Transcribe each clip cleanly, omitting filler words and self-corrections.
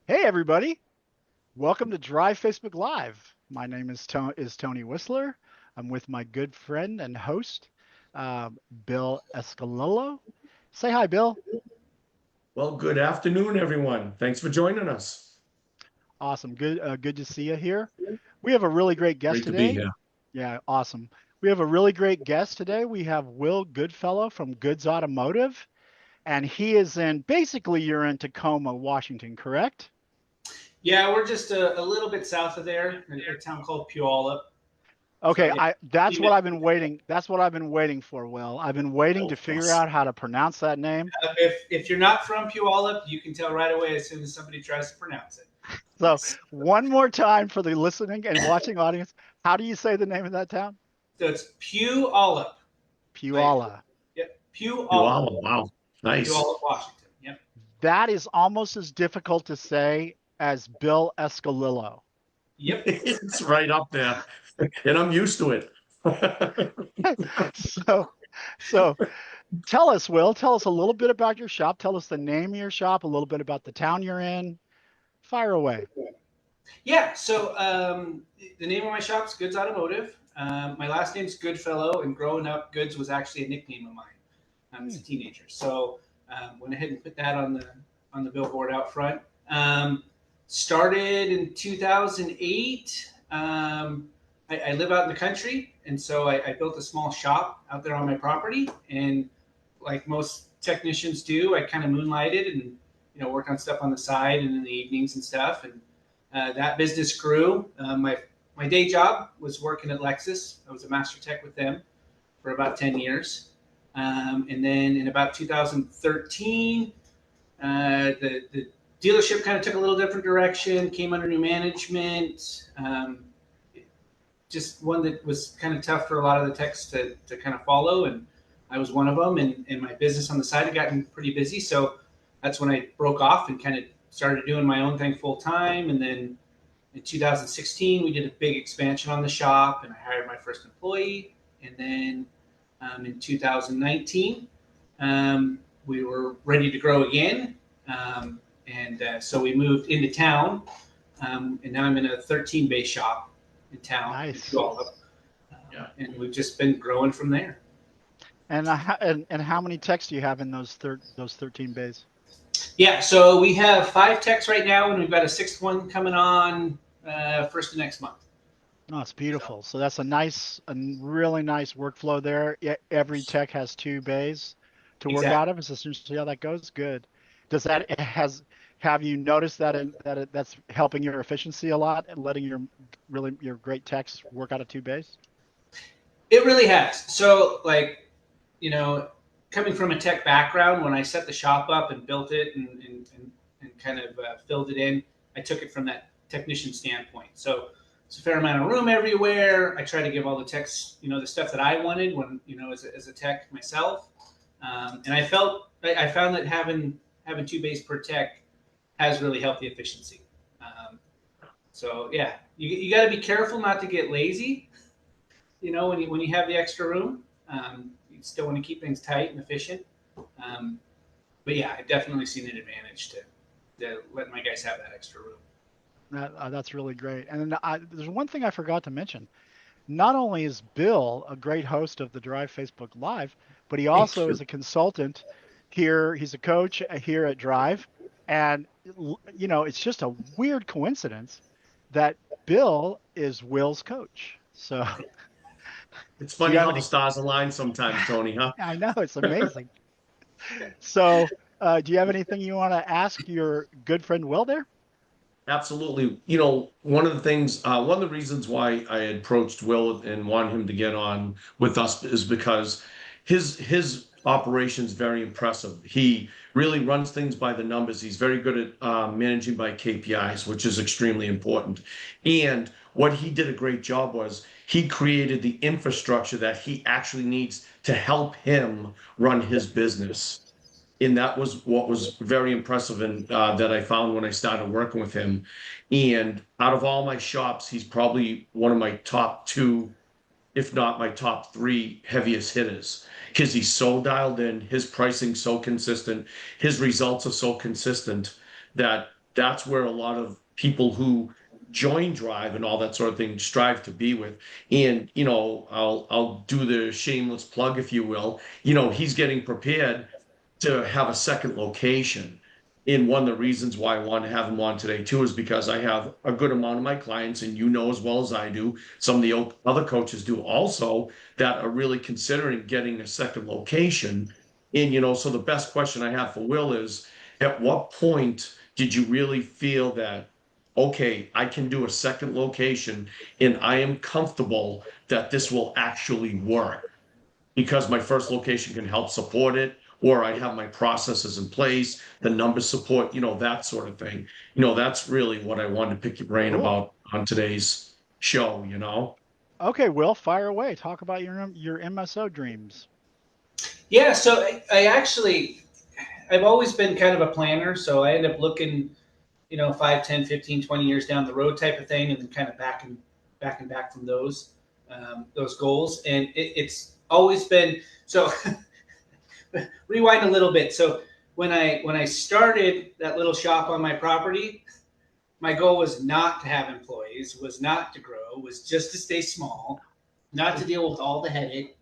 Hey everybody, welcome to Drive Facebook Live. My name is Tony Wisler. I'm with my good friend and host, Bill Escalillo. Say hi, Bill. Well, good afternoon, everyone. Thanks for joining us. Awesome. Good to see you here. We have a really great guest Great to be today. here. Yeah, awesome. We have a really great guest today. We have Will Goodfellow from Goods Automotive, and he is in basically you're in Tacoma, Washington, correct? Yeah, we're just a little bit south of there, in a town called Puyallup. So Okay, yeah, I that's you what know, I've been waiting. That's what I've been waiting for, Will. I've been waiting to Oh, figure yes. out how to pronounce that name. if you're not from Puyallup, you can tell right away as soon as somebody tries to pronounce it. So, one more time for the listening and watching audience, how do you say the name of that town? So it's Puyallup, like Puyallup. yep, Puyallup, Wow, wow. Nice. Puyallup, Washington. Yep. That is almost as difficult to say as Bill Escalillo. Yep. It's right up there, and I'm used to it. So, so tell us, Will, tell us a little bit about your shop. Tell us the name of your shop, a little bit about the town you're in. Fire away. Yeah. So the name of my shop is Goods Automotive. My last name's Goodfellow, and growing up, Goods was actually a nickname of mine as Hmm. a teenager. So went ahead and put that on the billboard out front. Um, Started in 2008. I live out in the country, and so I built a small shop out there on my property. And like most technicians do, I kind of moonlighted and worked on stuff on the side and in the evenings and stuff. And that business grew. My day job was working at Lexus. I was a master tech with them for about 10 years. And then in about 2013, the dealership kind of took a little different direction, came under new management. Just one that was kind of tough for a lot of the techs to kind of follow. And I was one of them. And my business on the side had gotten pretty busy. So that's when I broke off and kind of started doing my own thing full time. And then in 2016, we did a big expansion on the shop and I hired my first employee. And then in 2019, we were ready to grow again. So we moved into town. And now I'm in a 13 bay shop in town in Nice. Puyallup. Yeah. And we've just been growing from there. And how many techs do you have in those 13 bays? Yeah, so we have 5 techs right now, and we've got a sixth one coming on first of next month. No, it's So, beautiful. So that's a really nice workflow there. Every tech has two bays to work out exactly. of. Is essentially how that goes. Good. Does that has have you noticed that's helping your efficiency a lot and letting your great techs work out of two bays? It really has. So, like, you know, coming from a tech background, when I set the shop up and built it and kind of filled it in, I took it from that technician standpoint. So it's a fair amount of room everywhere. I try to give all the techs, the stuff that I wanted when, as a tech myself. And I found that having 2 bays per tech has really helped the efficiency. So yeah, you got to be careful not to get lazy. When you have the extra room, you still want to keep things tight and efficient. Um, but yeah, I've definitely seen an advantage to let my guys have that extra room. That's really great. And then there's one thing I forgot to mention. Not only is Bill a great host of the Drive Facebook Live, but he Thank also you. is a consultant here. He's a coach here at Drive. And, it's just a weird coincidence that Bill is Will's coach. So, It's do you funny have how the any? stars align sometimes, Tony, huh? I know it's amazing. So, do you have anything you want to ask your good friend Will there? Absolutely. One of the reasons why I approached Will and wanted him to get on with us is because his operation's very impressive. He really runs things by the numbers. He's very good at managing by KPIs, which is extremely important. And what he did a great job was he created the infrastructure that he actually needs to help him run his business. And that was what was very impressive and that I found when I started working with him. And out of all my shops, he's probably one of my top two, if not my top three heaviest hitters, because he's so dialed in, his pricing so consistent, his results are so consistent that that's where a lot of people who join Drive and all that sort of thing strive to be with. And, I'll do the shameless plug, if you will. He's getting prepared to have a second location. And one of the reasons why I want to have him on today too is because I have a good amount of my clients, and as well as I do, some of the other coaches do also, that are really considering getting a second location. And so the best question I have for Will is, at what point did you really feel that, okay, I can do a second location and I am comfortable that this will actually work? Because my first location can help support it, or I have my processes in place, the numbers support, that sort of thing. That's really what I wanted to pick your brain Cool. about on today's show, Okay, Will, fire away. Talk about your MSO dreams. Yeah, so I actually, I've always been kind of a planner. So I end up looking, 5, 10, 15, 20 years down the road type of thing, and then kind of back from those goals. And it's always been, so rewind a little bit. So when I started that little shop on my property, my goal was not to have employees, was not to grow, was just to stay small, not to deal with all the headache.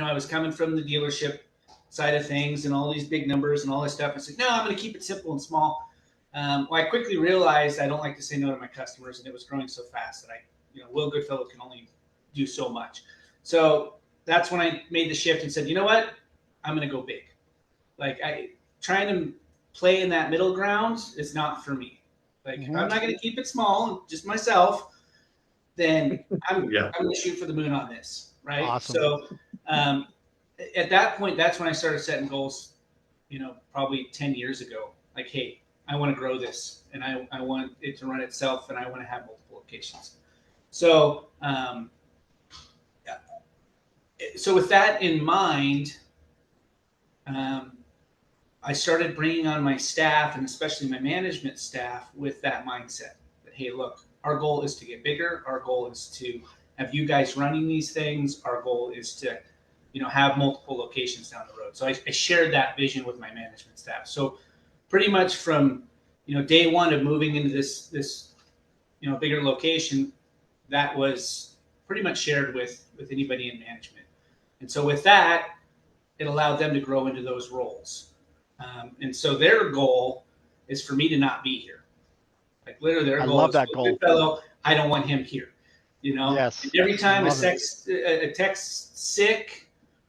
I was coming from the dealership side of things and all these big numbers and all this stuff. I said, no, I'm going to keep it simple and small. Well, I quickly realized I don't like to say no to my customers, and it was growing so fast that Will Goodfellow can only do so much. So that's when I made the shift and said, you know what, I'm going to go big. Like trying to play in that middle ground is not for me. Like if I'm not going to keep it small, just myself, then Yeah. I'm going to shoot for the moon on this, right? Awesome. So um, at that point, that's when I started setting goals. Probably 10 years ago. Like, hey, I want to grow this, and I want it to run itself, and I want to have multiple locations. So so with that in mind, um, I started bringing on my staff, and especially my management staff, with that mindset that, hey, look, our goal is to get bigger. Our goal is to have you guys running these things. Our goal is to, have multiple locations down the road. So I shared that vision with my management staff. So pretty much from, day one of moving into this bigger location, that was pretty much shared with anybody in management. And so with that, it allowed them to grow into those roles. And so their goal is for me to not be here. Like literally, their I goal love is, that well, goal. Goodfellow, I don't want him here. And Yes, every I time love it. a tech's sick,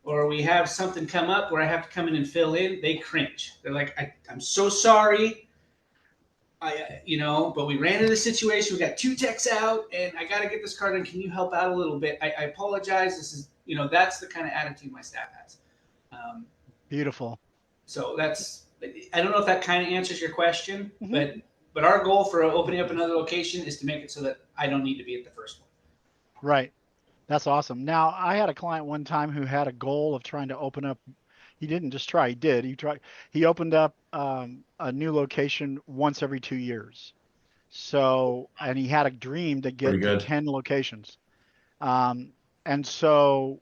or we have something come up where I have to come in and fill in, they cringe. They're like, I'm so sorry. But we ran into the situation. We got 2 techs out, and I got to get this car done. Can you help out a little bit? I apologize. This is, that's the kind of attitude my staff has. Um, Beautiful. so I don't know if that kind of answers your question, Hmm. but our goal for opening up another location is to make it so that I don't need to be at the first one. Right. That's awesome. Now, I had a client one time who had a goal of trying to open up. He didn't just try, he did. He tried. He opened up a new location once every 2 years. So, and he had a dream to Pretty get to good. 10 locations. Um, and so,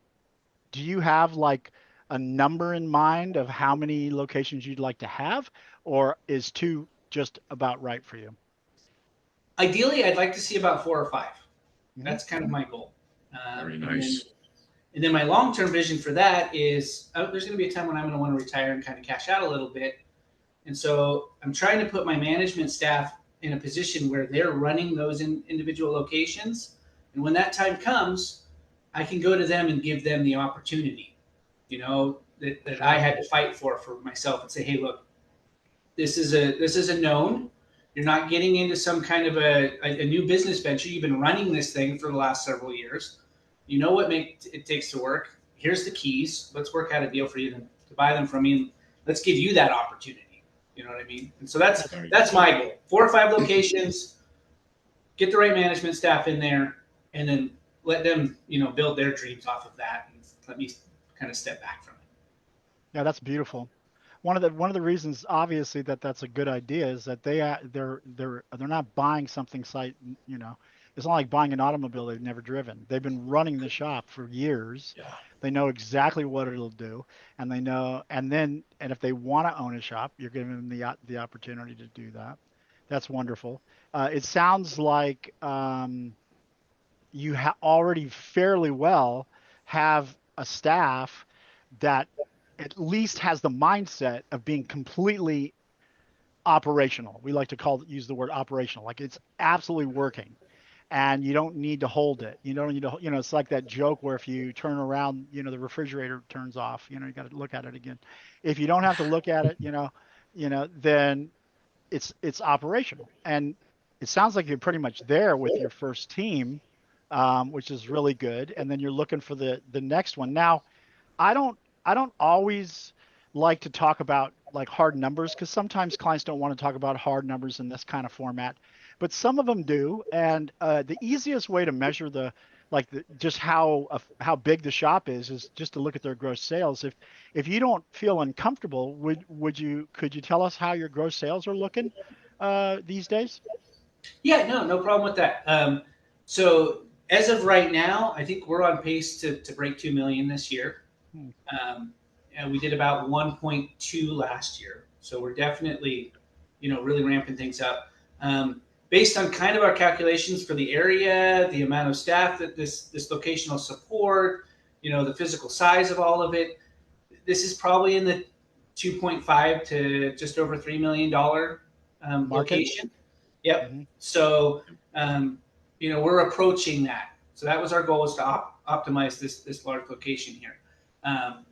do you have like a number in mind of how many locations you'd like to have, or is two just about right for you? Ideally, I'd like to see about 4 or 5. Hmm. That's kind of my goal. Very And then nice. and then my long term vision for that is there's going to be a time when I'm going to want to retire and kind of cash out a little bit. And so I'm trying to put my management staff in a position where they're running those individual locations. And when that time comes, I can go to them and give them the opportunity, that I Sure. had to fight for myself, and say, hey, look, this is a known. You're not getting into some kind of a new business venture. You've been running this thing for the last several years. You know what it takes to work. Here's the keys. Let's work out a deal for you to buy them from me. And let's give you that opportunity. You know what I mean? And so that's That's Very that's good. my goal. 4 or 5 locations. Get the right management staff in there, and then let them build their dreams off of that, and let me kind of step back from it. Yeah, that's beautiful. One of the reasons, obviously, that that's a good idea is that they're not buying something you know, it's not like buying an automobile they've never driven. They've been running the shop for years. Yeah. They know exactly what it'll do, and they know, and if they want to own a shop, you're giving them the opportunity to do that. That's wonderful. It sounds like you already fairly well have a staff that at least has the mindset of being completely operational. We like to use the word operational, like it's absolutely working, and you don't need to hold it. You don't need to, it's like that joke where if you turn around, the refrigerator turns off. You got to look at it again. If you don't have to look at it, then it's operational. And it sounds like you're pretty much there with your first team, which is really good. And then you're looking for the next one. Now, I don't I don't always like to talk about like hard numbers because sometimes clients don't want to talk about hard numbers in this kind of format, but some of them do. And the easiest way to measure just how big the shop is just to look at their gross sales. If you don't feel uncomfortable, could you tell us how your gross sales are looking these days? Yeah, no problem with that. So as of right now, I think we're on pace to break 2 million this year. Hmm. And we did about 1.2 last year. So we're definitely, really ramping things up. Based on kind of our calculations for the area, the amount of staff that this location will support, the physical size of all of it, this is probably in the 2.5 to just over $3 million Market? location. Yep. Hmm. So, we're approaching that. So that was our goal, is to optimize this large location here.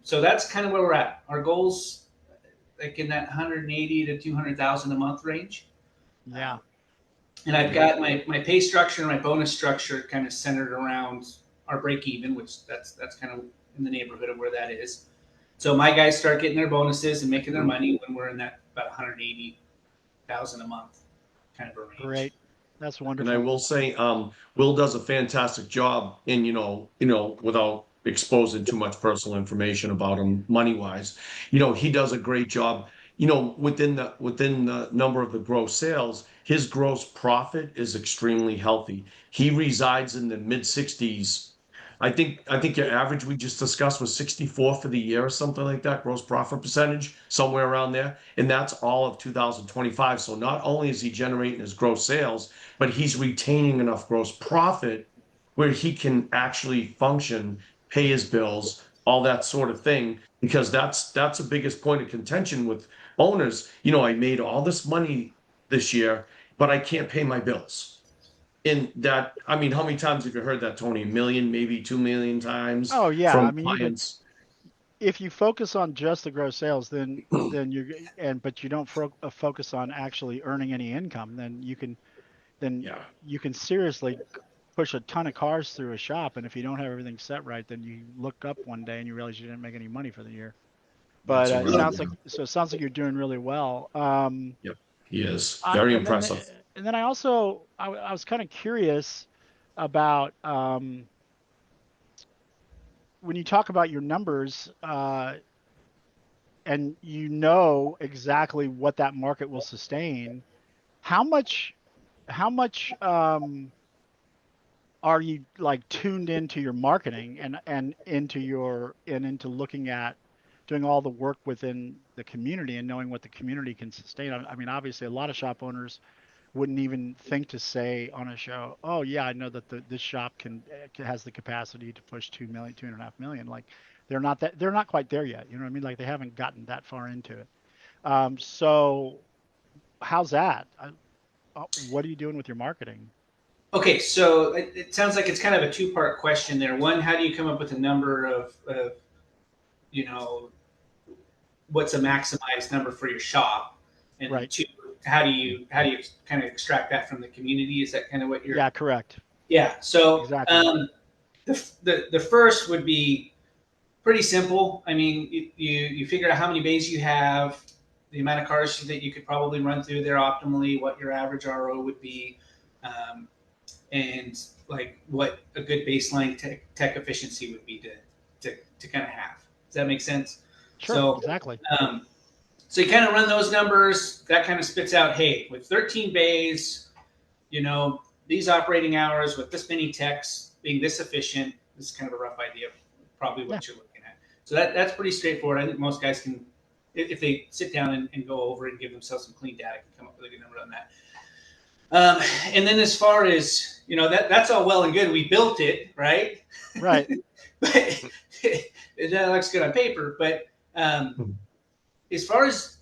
So that's kind of where we're at. Our goals, like in that 180 to 200,000 a month range. Yeah. Um, and I've got my pay structure and my bonus structure kind of centered around our break even, which that's kind of in the neighborhood of where that is. So my guys start getting their bonuses and making their money when we're in that about 180,000 a month kind of a range. Great. That's And I wonderful. will say, Will does a fantastic job in, without exposing too much personal information about him money wise. He does a great job. Within the number of the gross sales, his gross profit is extremely healthy. He resides in the mid 60s. I think your average we just discussed was 64 for the year or something like that, gross profit percentage, somewhere around there. And that's all of 2025. So not only is he generating his gross sales, but he's retaining enough gross profit where he can actually function, pay his bills, all that sort of thing. Because that's the biggest point of contention with owners. I made all this money this year, but I can't pay my bills. And that, I mean, how many times have you heard that, Tony? A million, maybe 2 million times Oh yeah, I from mean clients. if you focus on just the gross sales, then but you don't focus on actually earning any income, then Yeah, you can seriously push a ton of cars through a shop, and if you don't have everything set right, then you look up one day and you realize you didn't make any money for the year. But that's right. it sounds like you're doing really well. Yep, he is I, very and then impressive. and then I was kind of curious about when you talk about your numbers. And you know exactly what that market will sustain, how much are you like tuned into your marketing and into looking at doing all the work within the community and knowing what the community can sustain? I mean, obviously, a lot of shop owners wouldn't even think to say on a show, "Oh yeah, I know that this shop has the capacity to push 2 million, 2.5 million." Like they're not quite there yet. You know what I mean? Like they haven't gotten that far into it. So how's that? What are you doing with your marketing? Okay, so it sounds like it's kind of a two-part question there. One, how do you come up with a number of you know, what's a maximized number for your shop? And then Right. two, how do you kind of extract that from the community? Is that kind of what you're? Yeah, correct. Yeah. So Exactly. the first would be pretty simple. I mean, you figure out how many bays you have, the amount of cars that you could probably run through there optimally, what your average RO would be, um, and like what a good baseline tech efficiency would be to kind of have. Does that make sense? Sure, So, exactly. um, so you kind of run those numbers. That kind of spits out, hey, with 13 bays, these operating hours with this many techs being this efficient, this is kind of a rough idea of probably Yeah. what you're looking at. So that's pretty straightforward. I think most guys can if they sit down and go over and give themselves some clean data, can come up with a good number on that. And then as far as, that's all well and good. We built it, right? Right. But that looks good on paper. But as far as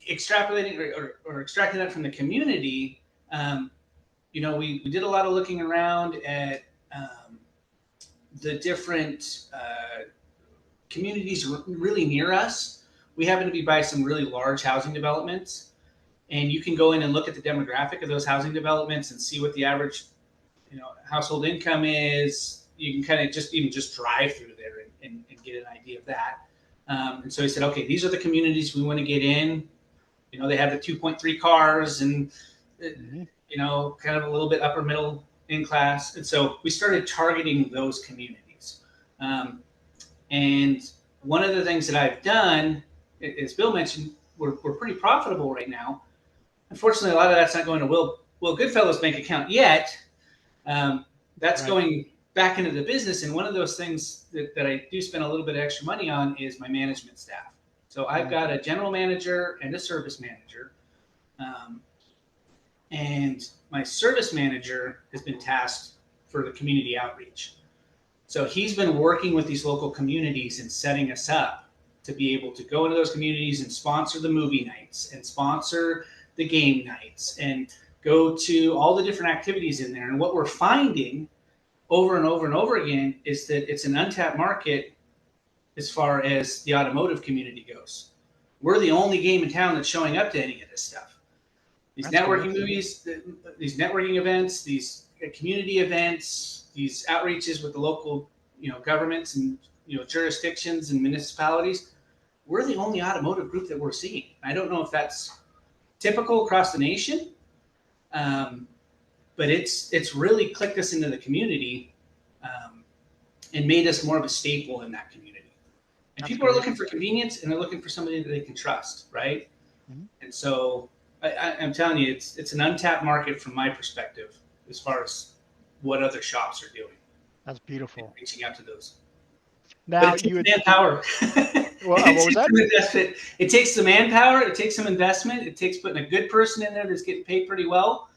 extrapolating or extracting that from the community, we did a lot of looking around at the different communities really near us. We happen to be by some really large housing developments, and you can go in and look at the demographic of those housing developments and see what the average, household income is. You can kind of just drive through there and get an idea of that. And so he said, okay, these are the communities we want to get in. They have the 2.3 cars and, kind of a little bit upper middle in class. And so we started targeting those communities. And one of the things that I've done, as Bill mentioned, we're pretty profitable right now. Unfortunately, a lot of that's not going to Will Goodfellow's bank account yet. That's right. Going back into the business. And one of those things that I do spend a little bit of extra money on is my management staff. So I've got a general manager and a service manager. And my service manager has been tasked for the community outreach. So he's been working with these local communities and setting us up to be able to go into those communities and sponsor the movie nights and sponsor the game nights and go to all the different activities in there. And what we're finding over and over and over again is that it's an untapped market as far as the automotive community goes. We're the only game in town that's showing up to any of this stuff. These networking movies, these networking events, these community events, these outreaches with the local, governments and, jurisdictions and municipalities. We're the only automotive group that we're seeing. I don't know if that's typical across the nation, but it's really clicked us into the community and made us more of a staple in that community. And people are looking for convenience and they're looking for somebody that they can trust, right? Mm-hmm. And so I'm telling you, it's an untapped market from my perspective as far as what other shops are doing. That's beautiful. Reaching out to those. Now but it takes manpower. What was that? It takes some manpower. It takes some investment. It takes putting a good person in there that's getting paid pretty well.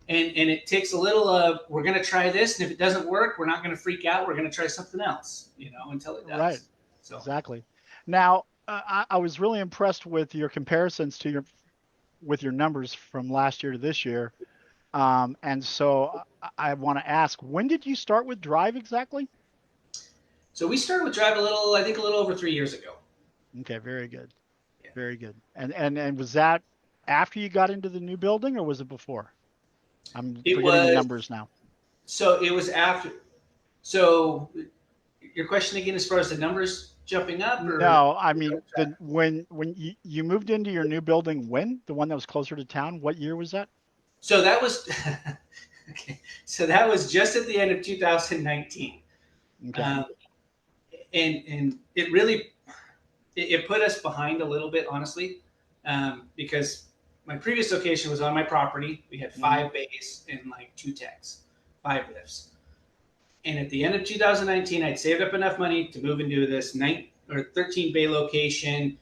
And it takes a little of, we're going to try this. And if it doesn't work, we're not going to freak out. We're going to try something else, until it does. Right. So. Exactly. Now, I was really impressed with your comparisons with your numbers from last year to this year. And so I want to ask, when did you start with Drive exactly? So we started with Drive a little over 3 years ago. Okay, very good. Yeah. Very good. And was that after you got into the new building or was it before? I'm forgetting the numbers now. So it was after. So your question again, as far as the numbers jumping up? Or? No, I mean, when you moved into your new building, the one that was closer to town, what year was that? So that was, okay. So that was just at the end of 2019. Okay. And it really, it put us behind a little bit, honestly, because my previous location was on my property. We had 5 bays and like 2 techs, 5 lifts. And at the end of 2019, I'd saved up enough money to move into this 13 bay location,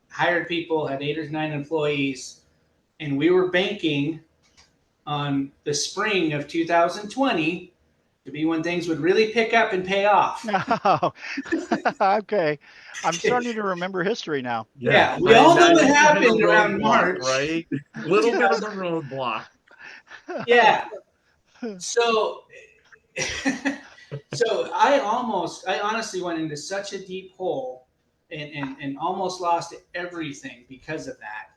hired people, had 8 or 9 employees, and we were banking on the spring of 2020 to be when things would really pick up and pay off. Oh, okay. I'm starting to remember history now. Yeah. We all know what happened around March. Right? A little bit of a roadblock. Yeah. So I honestly went into such a deep hole and almost lost everything because of that.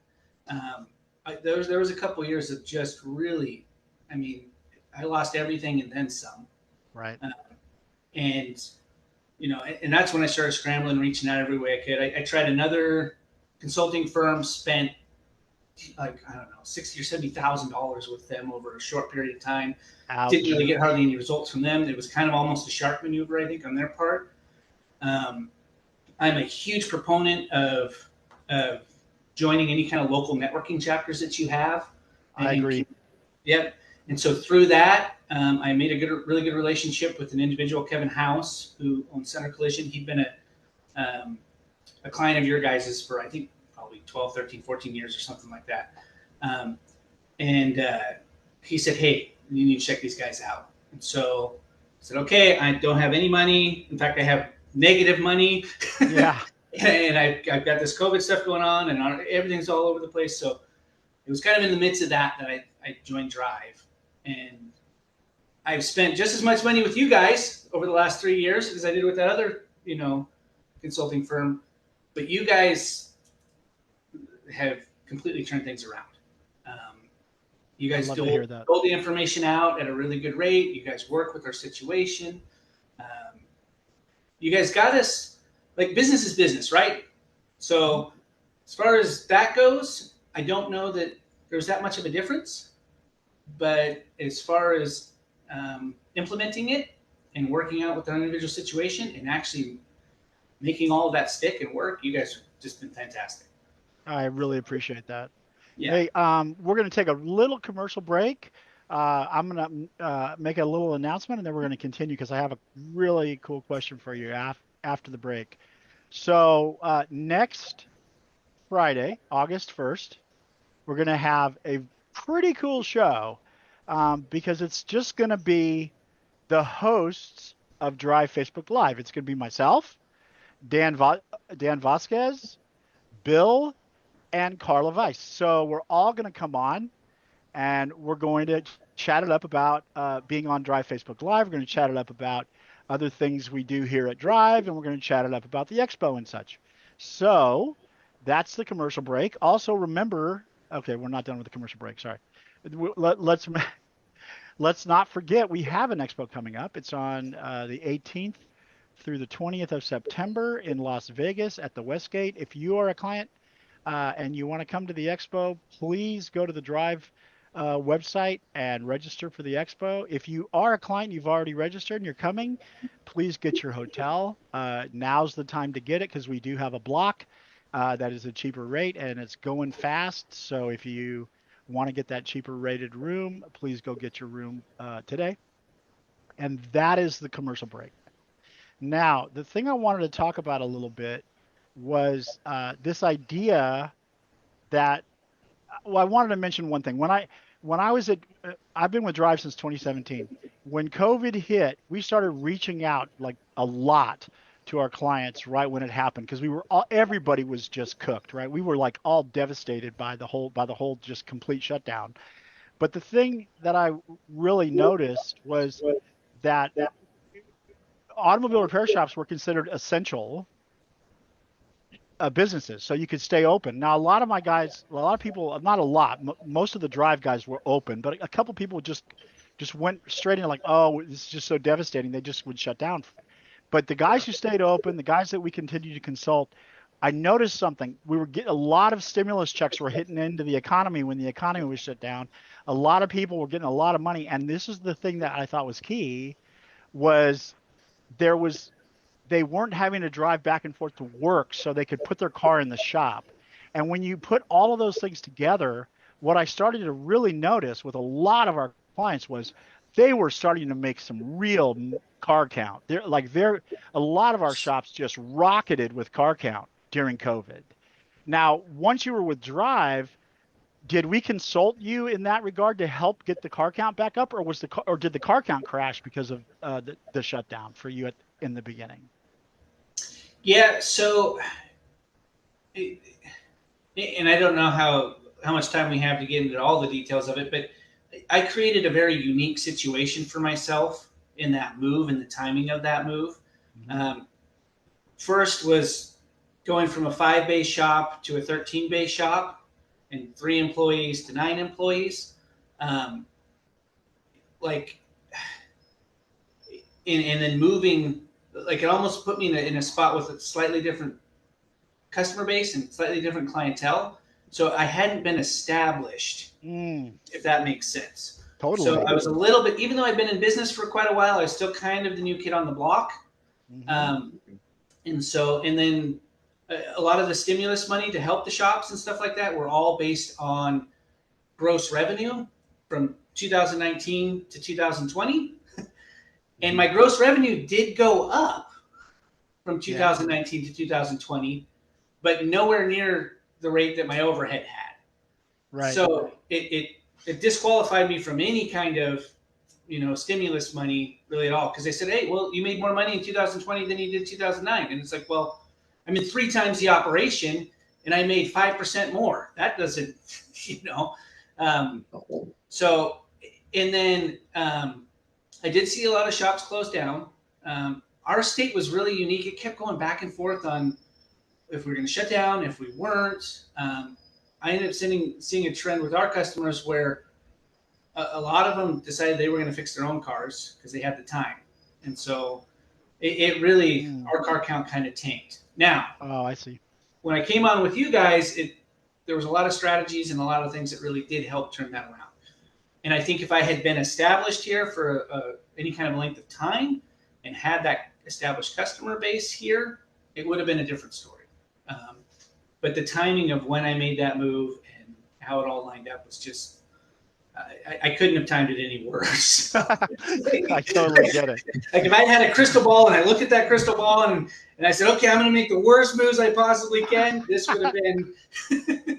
There was a couple of years of just really, I lost everything and then some. Right. And that's when I started scrambling, reaching out every way I could. I tried another consulting firm, spent $60,000 or $70,000 with them over a short period of time. Ouch. Didn't really get hardly any results from them. It was kind of almost a shark maneuver, I think, on their part. I'm a huge proponent of joining any kind of local networking chapters that you have. I agree. Yep. And so through that, I made a really good relationship with an individual, Kevin House, who owns Center Collision. He'd been a client of your guys's for, I think, 12, 13, 14 years or something like that. And he said, hey, you need to check these guys out. And so I said, okay, I don't have any money. In fact, I have negative money. Yeah. And I've got this COVID stuff going on, and everything's all over the place. So it was kind of in the midst of that I joined Drive. And I've spent just as much money with you guys over the last 3 years as I did with that other, consulting firm. But you guys have completely turned things around. You guys dole the information out at a really good rate. You guys work with our situation. You guys got us, like, business is business, right? So as far as that goes, I don't know that there's that much of a difference. But as far as implementing it and working out with our individual situation and actually making all of that stick and work, you guys have just been fantastic. I really appreciate that. Yeah. Hey, we're going to take a little commercial break. I'm going to make a little announcement, and then we're going to continue because I have a really cool question for you after the break. So next Friday, August 1st, we're going to have a pretty cool show because it's just going to be the hosts of Drive Facebook Live. It's going to be myself, Dan Vasquez, Bill, and Carla Weiss. So we're all going to come on, and we're going to chat it up about being on Drive Facebook Live. We're going to chat it up about other things we do here at Drive, and we're going to chat it up about the expo and such. So that's the commercial break. Also, remember, okay, we're not done with the commercial break. Sorry. Let's not forget we have an expo coming up. It's on the 18th through the 20th of September in Las Vegas at the Westgate. If you are a client and you want to come to the expo, please go to the Drive website and register for the expo. If you are a client, you've already registered and you're coming, please get your hotel. Now's the time to get it because we do have a block that is a cheaper rate and it's going fast. So if you want to get that cheaper rated room, please go get your room today. And that is the commercial break. Now, the thing I wanted to talk about a little bit was this idea that, well, I wanted to mention one thing. When I was I've been with Drive since 2017. When COVID hit, we started reaching out like a lot to our clients right when it happened because everybody was just cooked, right? We were like all devastated by the whole just complete shutdown. But the thing that I really noticed was that automobile repair shops were considered essential businesses, so you could stay open. Now, a lot of people, not a lot, most of the Drive guys were open, but a couple people just went straight in like, oh, this is just so devastating. They just would shut down. But the guys who stayed open, the guys that we continued to consult, I noticed something. We were getting a lot of stimulus checks were hitting into the economy when the economy was shut down. A lot of people were getting a lot of money, and this is the thing that I thought was key was they weren't having to drive back and forth to work so they could put their car in the shop. And when you put all of those things together, what I started to really notice with a lot of our clients was they were starting to make some real car count. A lot of our shops just rocketed with car count during COVID. Now, once you were with Drive, did we consult you in that regard to help get the car count back up, or did the car count crash because of the shutdown for you in the beginning? Yeah, so, and I don't know how much time we have to get into all the details of it, but I created a very unique situation for myself in that move and the timing of that move. Mm-hmm. First was going from a 5-bay shop to a 13-bay shop and 3 employees to 9 employees. And then moving, like, it almost put me in a spot with a slightly different customer base and slightly different clientele. So I hadn't been established, if that makes sense. Totally. So I was a little bit, even though I'd been in business for quite a while, I was still kind of the new kid on the block. Mm-hmm. And then a lot of the stimulus money to help the shops and stuff like that were all based on gross revenue from 2019 to 2020. And my gross revenue did go up from 2019 to 2020, but nowhere near the rate that my overhead had. Right. So it disqualified me from any kind of, stimulus money really at all. Because they said, hey, well, you made more money in 2020 than you did in 2009. And it's like, well, I'm in 3 times the operation and I made 5% more. That doesn't, So, and then I did see a lot of shops close down. Our state was really unique. It kept going back and forth on if we were going to shut down, if we weren't. I ended up seeing a trend with our customers where a lot of them decided they were going to fix their own cars because they had the time. And so it really, our car count kind of tanked. Now, Oh, I see. when I came on with you guys, there was a lot of strategies and a lot of things that really did help turn that around. And I think if I had been established here for any kind of length of time and had that established customer base here, it would have been a different story. But the timing of when I made that move and how it all lined up was just, I couldn't have timed it any worse. I totally get it. Like if I had a crystal ball and I looked at that crystal ball and I said, okay, I'm going to make the worst moves I possibly can, this would have been.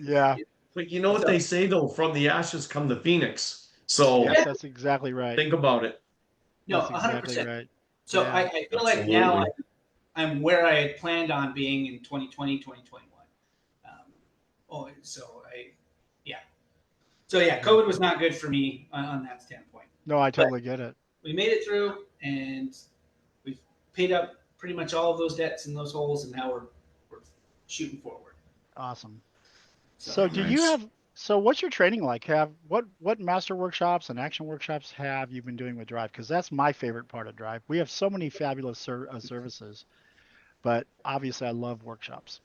Yeah. But you know what they say though, from the ashes come the phoenix. So Yes, that's exactly right. think about it. No, That's 100%. exactly right. So Yeah. I feel like now I'm where I had planned on being in 2020, 2021. So COVID was not good for me on that standpoint. No, I totally get it. We made it through, and we've paid up pretty much all of those debts and those holes, and now we're shooting forward. Awesome. So do you have? So what's your training like? What master workshops and action workshops have you been doing with Drive? Because that's my favorite part of Drive. We have so many fabulous services, but obviously I love workshops.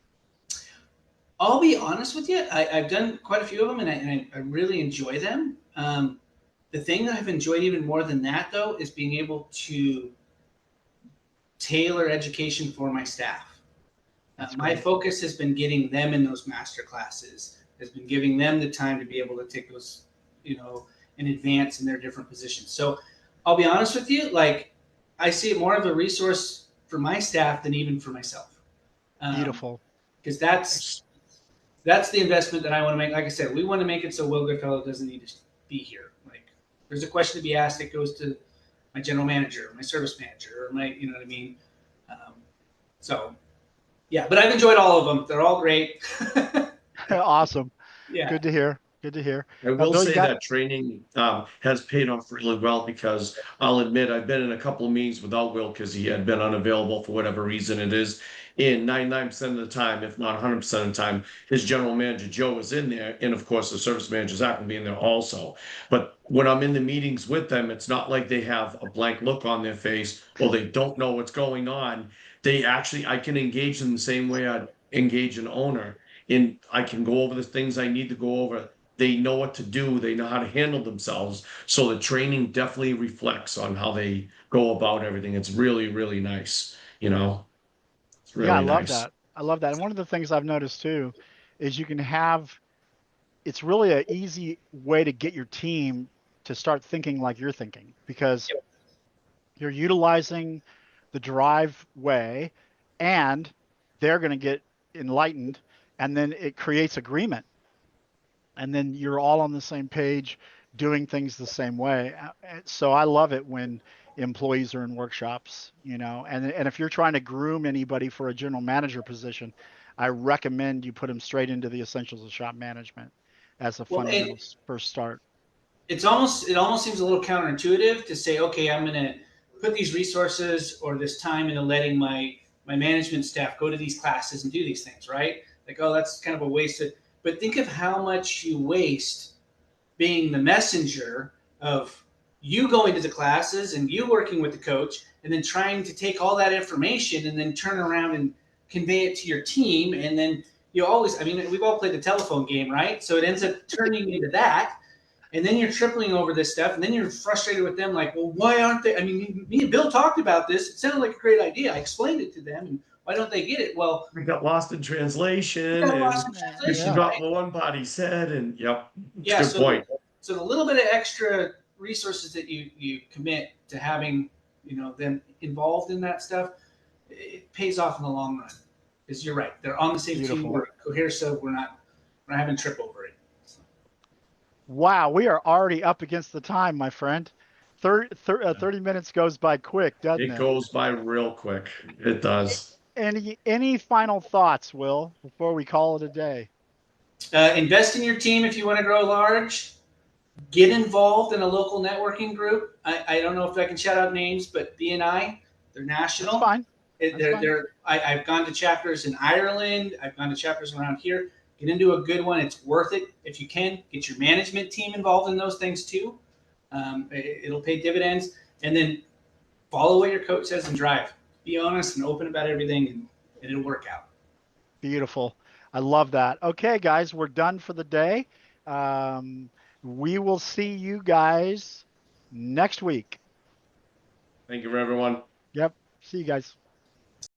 I'll be honest with you. I've done quite a few of them, and I really enjoy them. The thing that I've enjoyed even more than that, though, is being able to tailor education for my staff. My focus has been getting them in those master classes, has been giving them the time to be able to take those, and advance in their different positions. So I'll be honest with you, like I see it more of a resource for my staff than even for myself. Beautiful. Because that's the investment that I want to make. Like I said, we want to make it so Will Goodfellow doesn't need to be here. Like, there's a question to be asked. It goes to my general manager, my service manager, or my, you know what I mean? But I've enjoyed all of them. They're all great. Awesome. Yeah. Good to hear. Good to hear. I will say that training has paid off really well because I'll admit I've been in a couple of meetings without Will because he had been unavailable for whatever reason it is. In 99% of the time, if not 100% of the time, his general manager, Joe, was in there. And of course, the service manager, Zach, will be in there also. But when I'm in the meetings with them, it's not like they have a blank look on their face or they don't know what's going on. I can engage them the same way I'd engage an owner. And I can go over the things I need to go over. They know what to do. They know how to handle themselves. So the training definitely reflects on how they go about everything. It's really, really nice. It's really I love nice. that. I love that. And one of the things I've noticed too is you can it's really an easy way to get your team to start thinking like you're thinking because you're utilizing the Drive way and they're going to get enlightened and then it creates agreement. And then you're all on the same page doing things the same way. So I love it when employees are in workshops, and if you're trying to groom anybody for a general manager position, I recommend you put them straight into the essentials of shop management as a fundamental first start. It almost seems a little counterintuitive to say, okay, I'm going to put these resources or this time into letting my management staff go to these classes and do these things, right? Like, oh, that's kind of a waste of. But think of how much you waste being the messenger of you going to the classes and you working with the coach and then trying to take all that information and then turn around and convey it to your team. And then we've all played the telephone game, right? So it ends up turning into that. And then you're tripling over this stuff. And then you're frustrated with them like, well, why aren't they? I mean, me and Bill talked about this. It sounded like a great idea. I explained it to them. And why don't they get it? Well, we got lost in translation. We forgot what one party said. And good point. So the little bit of extra resources that you commit to having, them involved in that stuff, it pays off in the long run. Because you're right, they're on the same team. We're cohesive. We're not We're not having trip over it. So. Wow, we are already up against the time, my friend. 30 minutes goes by quick, doesn't It it? goes by real quick. It does. Any final thoughts, Will, before we call it a day? Invest in your team if you want to grow large. Get involved in a local networking group. I don't know if I can shout out names, but BNI, they're That's national. fine. That's fine. I've gone to chapters in Ireland. I've gone to chapters around here. Get into a good one. It's worth it if you can. Get your management team involved in those things too. It'll pay dividends. And then follow what your coach says and drive. Be honest and open about everything, and it'll work out. Beautiful. I love that. Okay, guys, we're done for the day. Um, we will see you guys next week. Thank you, everyone. Yep. See you guys.